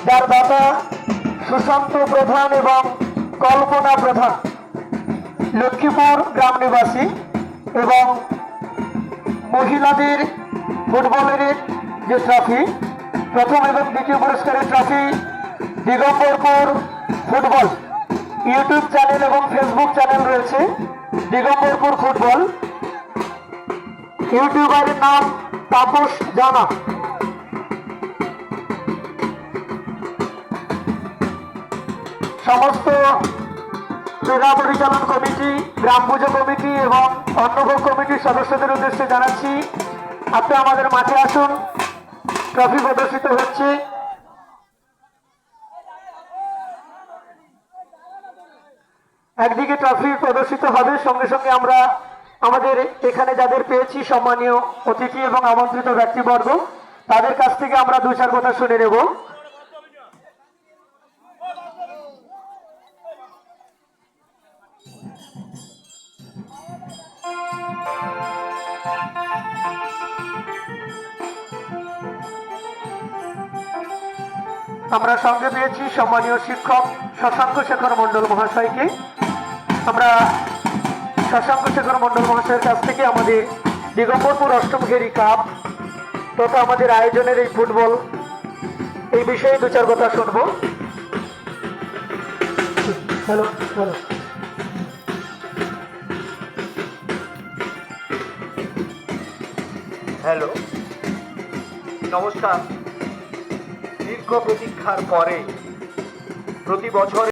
যার দাতা সুশান্ত প্রধান এবং কল্পনা প্রধান, লক্ষ্মীপুর গ্রাম নিবাসী, এবং মহিলাদের ফুটবলের যে ট্রফি, প্রথম এবং দ্বিতীয় পুরস্কারের trophy Digambarpur football YouTube channel এবং ফেসবুক চ্যানেল রয়েছে। দিগম্বরপুর ফুটবল, ইউটিউবারের নাম তাপস জানা। সমস্ত ক্রীড়া পরিচালন কমিটি, গ্রাম পুজো কমিটি এবং অন্নভোগ কমিটির সদস্যদের উদ্দেশ্যে জানাচ্ছি, আপনি আমাদের মাঠে আসুন। ট্রফি প্রদর্শিত হচ্ছে। একদিকে ট্রফি প্রদর্শিত হবে, সঙ্গে সঙ্গে আমরা আমাদের এখানে যাদের পেয়েছি সম্মানীয় অতিথি এবং আমন্ত্রিত ব্যক্তিবর্গ, তাদের কাছ থেকে আমরা দু চার কথা শুনে নেব। আমরা সঙ্গে পেয়েছি সম্মানীয় শিক্ষক শশাঙ্ক শেখর মণ্ডল মহাশয়কে। আমরা শশাঙ্ক শেখর মণ্ডল মহাশয়ের কাছ থেকে আমাদের দিগম্বরপুর অষ্টম ঘেরি কাপ তথা আমাদের আয়োজনের এই ফুটবল এই বিষয়ে দু চার কথা শুনবো। হ্যালো হ্যালো হ্যালো, নমস্কার। দীর্ঘ প্রতীক্ষার পরে প্রতি বছর